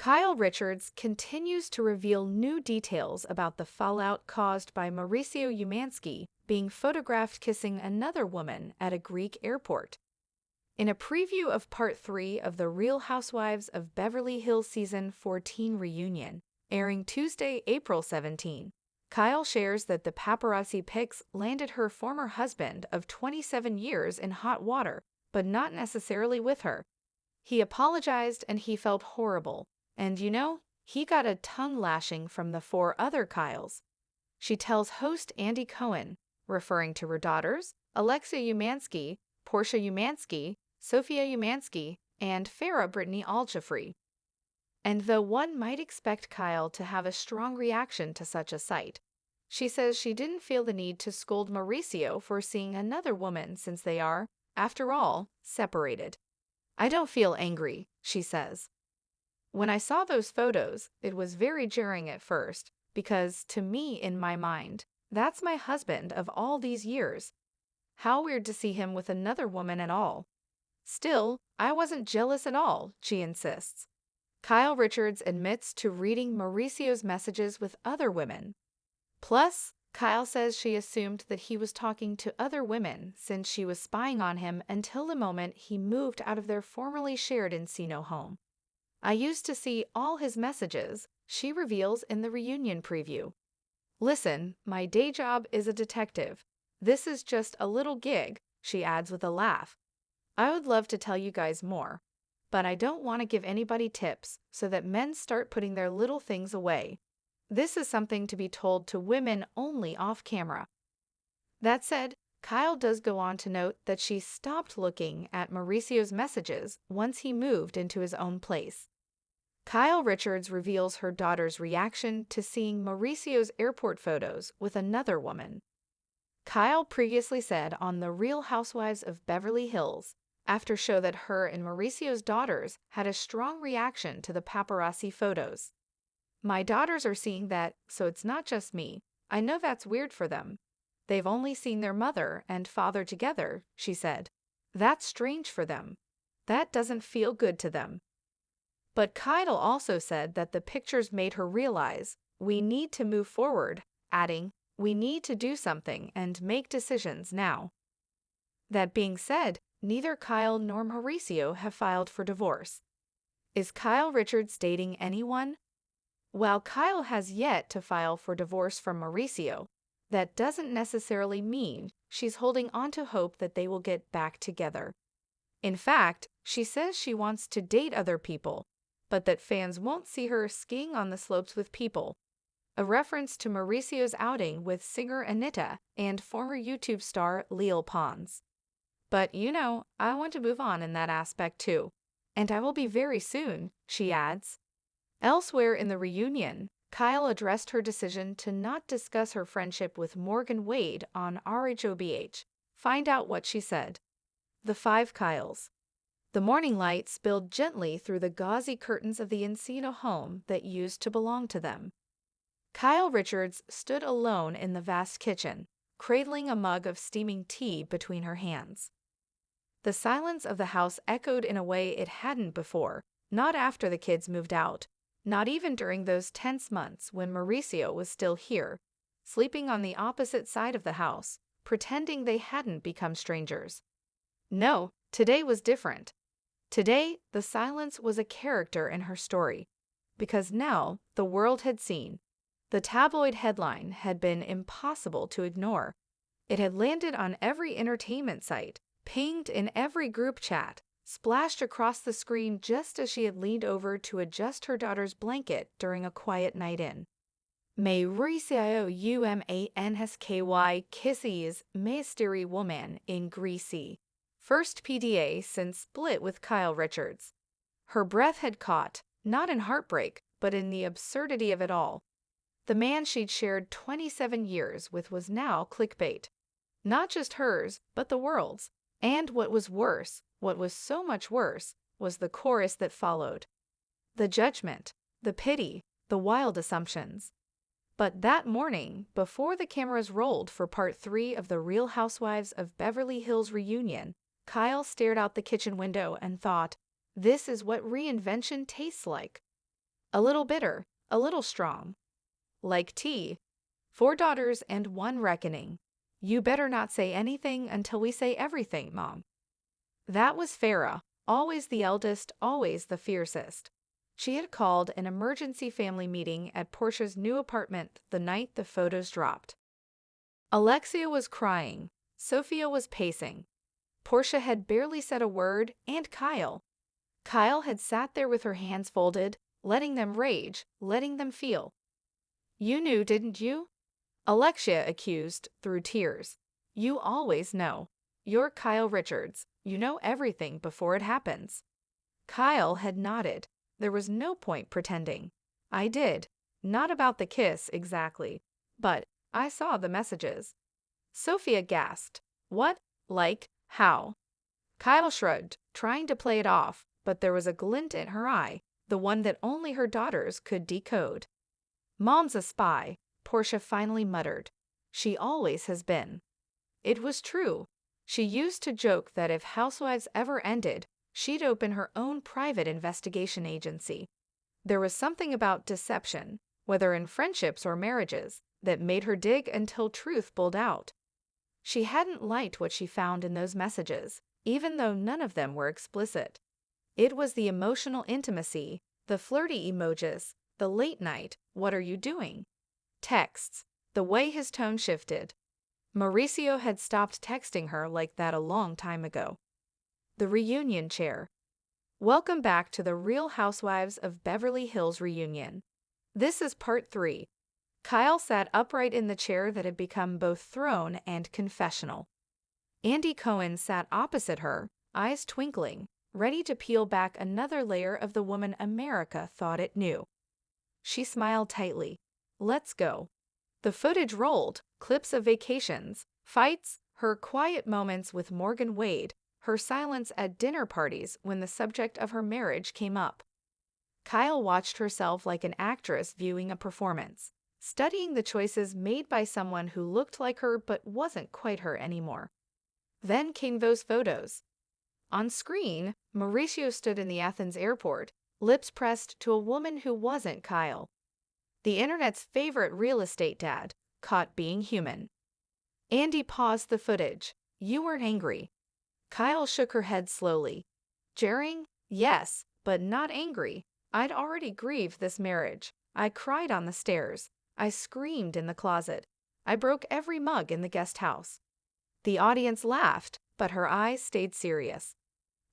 Kyle Richards continues to reveal new details about the fallout caused by Mauricio Umansky being photographed kissing another woman at a Greek airport. In a preview of Part 3 of The Real Housewives of Beverly Hills Season 14 reunion, airing Tuesday, April 17, Kyle shares that the paparazzi pics landed her former husband of 27 years in hot water, but not necessarily with her. He apologized and he felt horrible. And he got a tongue lashing from the 4 other Kyles. She tells host Andy Cohen, referring to her daughters, Alexia Umansky, Portia Umansky, Sophia Umansky, and Farrah Brittany Aljafree. And though one might expect Kyle to have a strong reaction to such a sight, she says she didn't feel the need to scold Mauricio for seeing another woman since they are, after all, separated. "I don't feel angry," she says. "When I saw those photos, it was very jarring at first, because, to me, in my mind, that's my husband of all these years. How weird to see him with another woman at all. Still, I wasn't jealous at all," she insists. Kyle Richards admits to reading Mauricio's messages with other women. Plus, Kyle says she assumed that he was talking to other women since she was spying on him until the moment he moved out of their formerly shared Encino home. "I used to see all his messages," she reveals in the reunion preview. "Listen, my day job is a detective. This is just a little gig," she adds with a laugh. "I would love to tell you guys more, but I don't want to give anybody tips so that men start putting their little things away. This is something to be told to women only off camera." That said, Kyle does go on to note that she stopped looking at Mauricio's messages once he moved into his own place. Kyle Richards reveals her daughter's reaction to seeing Mauricio's airport photos with another woman. Kyle previously said on The Real Housewives of Beverly Hills, after show that her and Mauricio's daughters had a strong reaction to the paparazzi photos. "My daughters are seeing that, so it's not just me. I know that's weird for them. They've only seen their mother and father together," she said. "That's strange for them. That doesn't feel good to them." But Kyle also said that the pictures made her realize, "We need to move forward," adding, "We need to do something and make decisions now." That being said, neither Kyle nor Mauricio have filed for divorce. Is Kyle Richards dating anyone? While Kyle has yet to file for divorce from Mauricio, that doesn't necessarily mean she's holding on to hope that they will get back together. In fact, she says she wants to date other people, but that fans won't see her skiing on the slopes with people, a reference to Mauricio's outing with singer Anita and former YouTube star Lil Pons. "But I want to move on in that aspect too. And I will be very soon," she adds. Elsewhere in the reunion, Kyle addressed her decision to not discuss her friendship with Morgan Wade on RHOBH. Find out what she said. The 5 Kyles. The morning light spilled gently through the gauzy curtains of the Encino home that used to belong to them. Kyle Richards stood alone in the vast kitchen, cradling a mug of steaming tea between her hands. The silence of the house echoed in a way it hadn't before, not after the kids moved out, not even during those tense months when Mauricio was still here, sleeping on the opposite side of the house, pretending they hadn't become strangers. No, today was different. Today, the silence was a character in her story, because now the world had seen. The tabloid headline had been impossible to ignore. It had landed on every entertainment site, pinged in every group chat, splashed across the screen just as she had leaned over to adjust her daughter's blanket during a quiet night in. Mauricio Umansky kisses mystery woman in Greece. First PDA since split with Kyle Richards. Her breath had caught, not in heartbreak, but in the absurdity of it all. The man she'd shared 27 years with was now clickbait. Not just hers, but the world's. And what was worse, what was so much worse, was the chorus that followed. The judgment, the pity, the wild assumptions. But that morning, before the cameras rolled for Part 3 of The Real Housewives of Beverly Hills reunion, Kyle stared out the kitchen window and thought, "This is what reinvention tastes like." A little bitter, a little strong. Like tea. 4 daughters and 1 reckoning. You better not say anything until we say everything, Mom. That was Farah, always the eldest, always the fiercest. She had called an emergency family meeting at Portia's new apartment the night the photos dropped. Alexia was crying. Sophia was pacing. Portia had barely said a word, and Kyle. Kyle had sat there with her hands folded, letting them rage, letting them feel. You knew, didn't you? Alexia accused through tears. You always know. You're Kyle Richards. You know everything before it happens. Kyle had nodded. There was no point pretending. I did. Not about the kiss, exactly. But I saw the messages. Sophia gasped. What? Like, how? Kyle shrugged, trying to play it off, but there was a glint in her eye, the one that only her daughters could decode. Mom's a spy, Portia finally muttered. She always has been. It was true. She used to joke that if Housewives ever ended, she'd open her own private investigation agency. There was something about deception, whether in friendships or marriages, that made her dig until truth bulled out. She hadn't liked what she found in those messages, even though none of them were explicit. It was the emotional intimacy, the flirty emojis, the late night, what are you doing? Texts, the way his tone shifted. Mauricio had stopped texting her like that a long time ago. The reunion chair. Welcome back to the Real Housewives of Beverly Hills reunion. This is part 3. Kyle sat upright in the chair that had become both throne and confessional. Andy Cohen sat opposite her, eyes twinkling, ready to peel back another layer of the woman America thought it knew. She smiled tightly. Let's go. The footage rolled, clips of vacations, fights, her quiet moments with Morgan Wade, her silence at dinner parties when the subject of her marriage came up. Kyle watched herself like an actress viewing a performance, studying the choices made by someone who looked like her but wasn't quite her anymore. Then came those photos. On screen, Mauricio stood in the Athens airport, lips pressed to a woman who wasn't Kyle. The internet's favorite real estate dad, caught being human. Andy paused the footage. You weren't angry. Kyle shook her head slowly. Jarring? Yes, but not angry. I'd already grieved this marriage. I cried on the stairs. I screamed in the closet. I broke every mug in the guest house. The audience laughed, but her eyes stayed serious.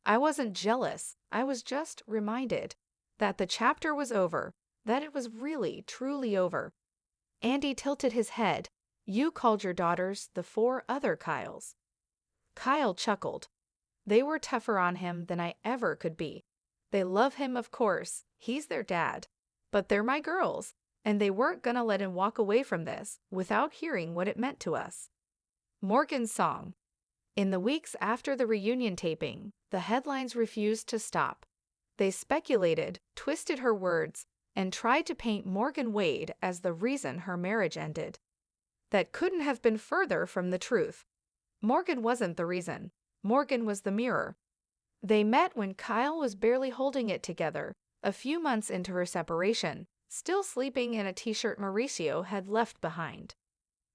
I wasn't jealous. I was just reminded that the chapter was over, that it was really, truly over. Andy tilted his head. You called your daughters the 4 other Kyles. Kyle chuckled. They were tougher on him than I ever could be. They love him, of course. He's their dad. But they're my girls, and they weren't gonna let him walk away from this without hearing what it meant to us. Morgan's song. In the weeks after the reunion taping, the headlines refused to stop. They speculated, twisted her words, and tried to paint Morgan Wade as the reason her marriage ended. That couldn't have been further from the truth. Morgan wasn't the reason. Morgan was the mirror. They met when Kyle was barely holding it together, a few months into her separation, still sleeping in a t-shirt Mauricio had left behind.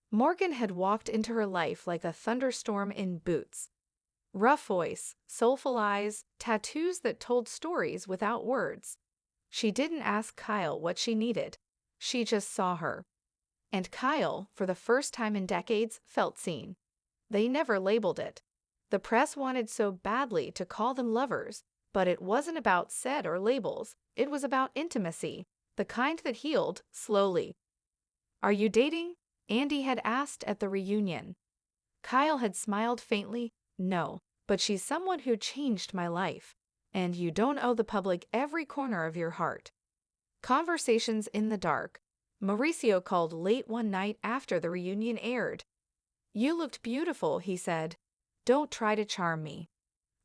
Morgan had walked into her life like a thunderstorm in boots. Rough voice, soulful eyes, tattoos that told stories without words. She didn't ask Kyle what she needed. She just saw her. And Kyle, for the first time in decades, felt seen. They never labeled it. The press wanted so badly to call them lovers, but it wasn't about set or labels. It was about intimacy, the kind that healed slowly. Are you dating? Andy had asked at the reunion. Kyle had smiled faintly. No, but she's someone who changed my life. And you don't owe the public every corner of your heart. Conversations in the dark. Mauricio called late one night after the reunion aired. You looked beautiful, he said. Don't try to charm me.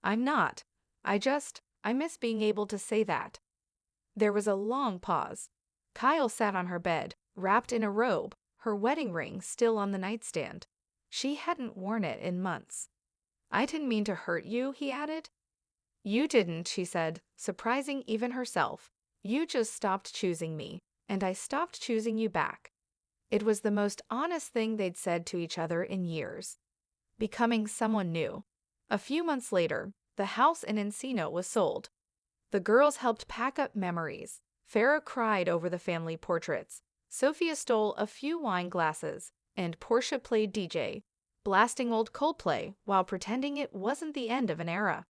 I'm not. I miss being able to say that. There was a long pause. Kyle sat on her bed, wrapped in a robe, her wedding ring still on the nightstand. She hadn't worn it in months. I didn't mean to hurt you, he added. You didn't, she said, surprising even herself. You just stopped choosing me, and I stopped choosing you back. It was the most honest thing they'd said to each other in years. Becoming someone new. A few months later, the house in Encino was sold. The girls helped pack up memories. Farah cried over the family portraits. Sophia stole a few wine glasses, and Portia played DJ, blasting old Coldplay while pretending it wasn't the end of an era.